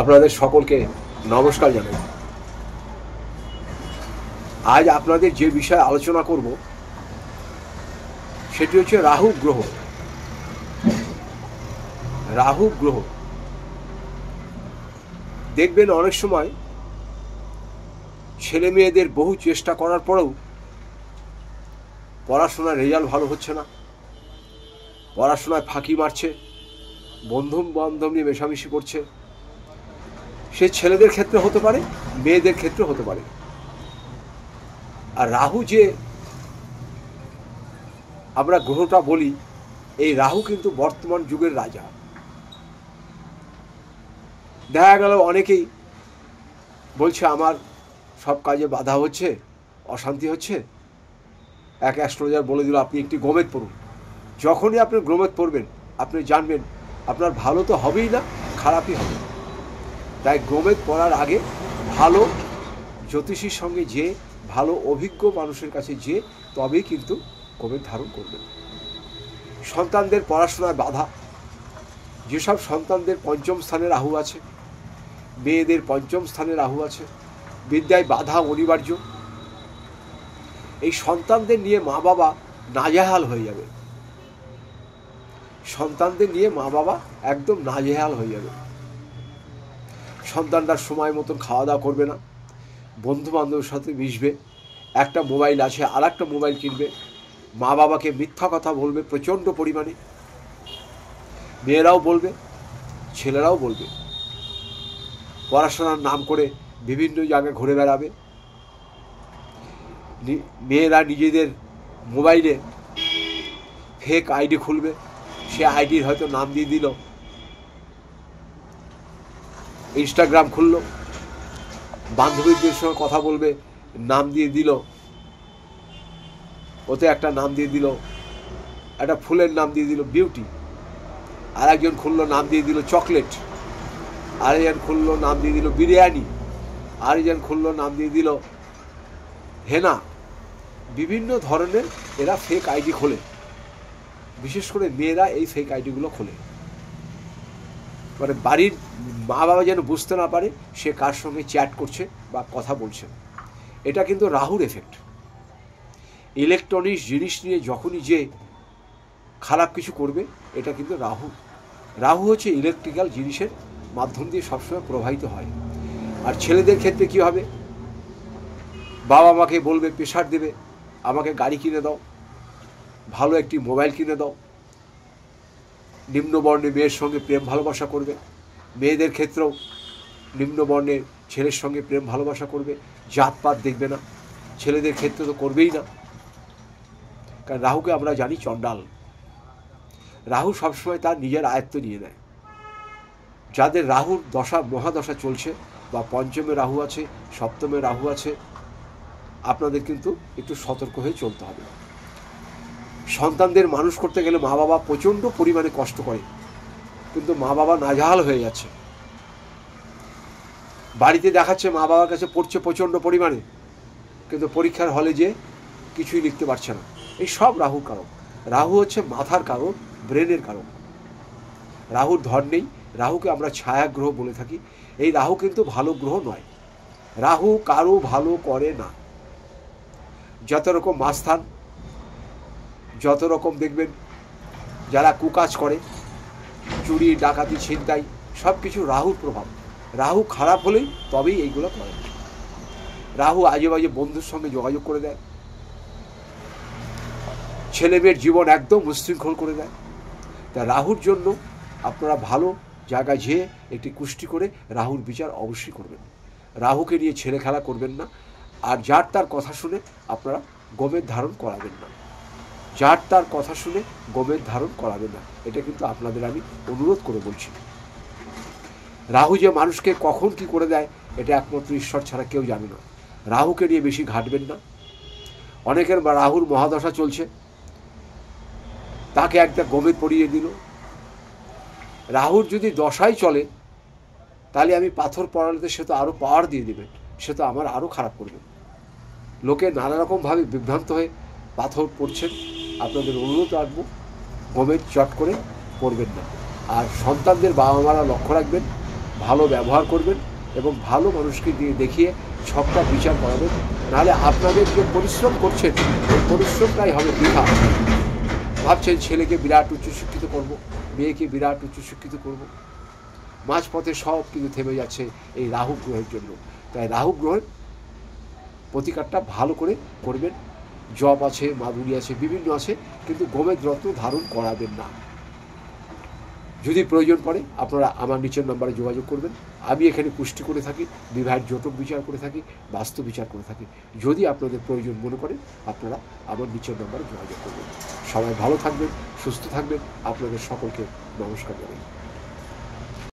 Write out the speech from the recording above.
আপনাদের সকলকে নমস্কার জানাই। আজ আপনাদের যে বিষয়ে আলোচনা করব সেটি হচ্ছে রাহু গ্রহ। রাহু গ্রহ দেখবেন অনেক সময় ছেলে মেয়েদের বহু চেষ্টা করার পরেও পড়াশোনার রেজাল্ট ভালো হচ্ছে না, পড়াশোনায় ফাঁকি মারছে, বন্ধু বান্ধব নিয়ে মেশামেশি করছে। সে ছেলেদের ক্ষেত্রে হতে পারে, মেয়েদের ক্ষেত্রে হতে পারে। আর রাহু যে আমরা গ্রহটা বলি, এই রাহু কিন্তু বর্তমান যুগের রাজা। দেখা গেল অনেকেই বলছে আমার সব কাজে বাধা হচ্ছে, অশান্তি হচ্ছে। এক অ্যাস্ট্রোলজার বলে দিল আপনি একটি গোমেদ পড়ুন। যখনই আপনি গোমেদ পড়বেন আপনি জানবেন আপনার ভালো তো হবেই না, খারাপই হবে। তাই গোমেদ পড়ার আগে ভালো জ্যোতিষীর সঙ্গে যে, ভালো অভিজ্ঞ মানুষের কাছে যে তবেই কিন্তু গোমেদ ধারণ করবেন। সন্তানদের পড়াশোনায় বাধা, যেসব সন্তানদের পঞ্চম স্থানে রাহু আছে, মেয়েদের পঞ্চম স্থানে রাহু আছে, বিদ্যায় বাধা অনিবার্য। এই সন্তানদের নিয়ে মা বাবা নাজেহাল হয়ে যাবে, সন্তানদের নিয়ে মা বাবা একদম নাজেহাল হয়ে যাবে। সন্তানরা সময় মতন খাওয়া দাওয়া করবে না, বন্ধু বান্ধবের সাথে মিশবে, একটা মোবাইল আছে আর একটা মোবাইল কিনবে, মা বাবাকে মিথ্যা কথা বলবে প্রচণ্ড পরিমাণে। মেয়েরাও বলবে, ছেলেরাও বলবে। পড়াশোনার নাম করে বিভিন্ন জায়গায় ঘুরে বেড়াবে। মেয়েরা নিজেদের মোবাইলে ফেক আইডি খুলবে, সে আইডির হয়তো নাম দিয়ে দিল ইনস্টাগ্রাম, খুললো, বান্ধবীদের সঙ্গে কথা বলবে, নাম দিয়ে দিল, ওতে একটা নাম দিয়ে দিল, একটা ফুলের নাম দিয়ে দিল বিউটি, আর একজন খুললো নাম দিয়ে দিল চকলেট, আরেকজন খুললো নাম দিয়ে দিল বিরিয়ানি, আরেকজন খুললো নাম দিয়ে দিল হেনা। বিভিন্ন ধরনের এরা ফেক আইডি খোলে, বিশেষ করে মেয়েরা এই ফেক আইডিগুলো খোলে। মানে বাড়ির মা বাবা যেন বুঝতে না পারে সে কার সঙ্গে চ্যাট করছে বা কথা বলছে। এটা কিন্তু রাহুর এফেক্ট। ইলেকট্রনিক্স জিনিস নিয়ে যখনই যে খারাপ কিছু করবে, এটা কিন্তু রাহু। রাহু হচ্ছে ইলেকট্রিক্যাল জিনিসের মাধ্যম দিয়ে সবসময় প্রবাহিত হয়। আর ছেলেদের ক্ষেত্রে কী হবে, বাবা মাকে বলবে, প্রেশার দেবে, আমাকে গাড়ি কিনে দাও, ভালো একটি মোবাইল কিনে দাও। নিম্নবর্ণে মেয়ের সঙ্গে প্রেম ভালোবাসা করবে, মেয়েদের ক্ষেত্রেও নিম্নবর্ণের ছেলের সঙ্গে প্রেম ভালোবাসা করবে, জাতপাত দেখবে না, ছেলেদের ক্ষেত্রে তো করবেই না। কারণ রাহুকে আমরা জানি চণ্ডাল। রাহু সবসময় তার নিজের আয়ত্ত নিয়ে নেয়। যাদের রাহুর দশা মহাদশা চলছে বা পঞ্চমে রাহু আছে, সপ্তমে রাহু আছে, আপনাদের কিন্তু একটু সতর্ক হয়ে চলতে হবে। সন্তানদের মানুষ করতে গেলে মা বাবা প্রচণ্ড পরিমাণে কষ্ট করে, কিন্তু মা বাবা নাজেহাল হয়ে যাচ্ছে। বাড়িতে দেখাচ্ছে মা বাবার কাছে পড়ছে প্রচণ্ড পরিমাণে, কিন্তু পরীক্ষার হলে যে কিছুই লিখতে পারছে না। এই সব রাহুর কারণ। রাহু হচ্ছে মাথার কারণ, ব্রেনের কারণ। রাহুর ধর নেই, রাহুকে আমরা ছায়া গ্রহ বলে থাকি। এই রাহু কিন্তু ভালো গ্রহ নয়। রাহু কারো ভালো করে না। যত রকম মাস্তান, যত রকম দেখবেন যারা কুকাজ করে, চুরি ডাকাতি ছিনতাই, সব কিছু রাহুর প্রভাব। রাহু খারাপ হলেই তবেই এইগুলো করে। রাহু আজে বাজে বন্ধুর সঙ্গে যোগাযোগ করে দেয়, ছেলে মেয়ের জীবন একদম উশৃঙ্খল করে দেয়। তা রাহুর জন্য আপনারা ভালো জায়গায় যেয়ে একটি কুষ্টি করে রাহুর বিচার অবশ্যই করবেন। রাহুকে নিয়ে ছেলে খেলা করবেন না। আর যার তার কথা শুনে আপনারা গোমেদ ধারণ করাবেন না, যার তার কথা শুনে গোমেদ ধারণ করাবেন না। এটা কিন্তু আপনাদের আমি অনুরোধ করে বলছি। রাহু যে মানুষকে কখন কি করে দেয় এটা একমাত্র ঈশ্বর ছাড়া কেউ জানে না। রাহুকে নিয়ে বেশি ঘাটবেন না। অনেকের রাহুর মহাদশা চলছে, তাকে একটা গোমেদ পরিয়ে দিল। রাহুর যদি দশাই চলে তাহলে আমি পাথর পড়ালেতে সে তো আরও পাওয়ার দিয়ে দেবে, সে তো আমার আরও খারাপ করবে। লোকে নানা রকমভাবে বিভ্রান্ত হয়ে পাথর পড়ছেন। আপনাদের অনুরোধ রাখবো, গোমেদ চট করে পড়বেন না। আর সন্তানদের বাবা মারা লক্ষ্য রাখবেন, ভালো ব্যবহার করবেন এবং ভালো মানুষকে দিয়ে দেখিয়ে ছকটা বিচার করাবেন। নাহলে আপনাদের যে পরিশ্রম করছেন ওই পরিশ্রমটাই হবে বৃথা। ভাবছেন ছেলেকে বিরাট উচ্চশিক্ষিত করব, মেয়েকে বিরাট উচ্চশিক্ষিত করব, মাঝপথে সব কিন্তু থেমে যাচ্ছে এই রাহু গ্রহের জন্য। তাই রাহু গ্রহের প্রতিকারটা ভালো করে করবেন। জপ আছে, মাধুরী আছে, বিভিন্ন আছে, কিন্তু গোমেদ রত্ন ধারণ করাবেন না। যদি প্রয়োজন পড়ে আপনারা আমার নিচের নম্বরে যোগাযোগ করবেন। আমি এখানে পুষ্টি করে থাকি, বিবাহের জটক বিচার করে থাকি, বাস্তু বিচার করে থাকি। যদি আপনাদের প্রয়োজন মনে করেন আপনারা আমার নিচের নম্বরে যোগাযোগ করবেন। সবাই ভালো থাকবেন, সুস্থ থাকবেন। আপনাদের সকলকে নমস্কার জানাই।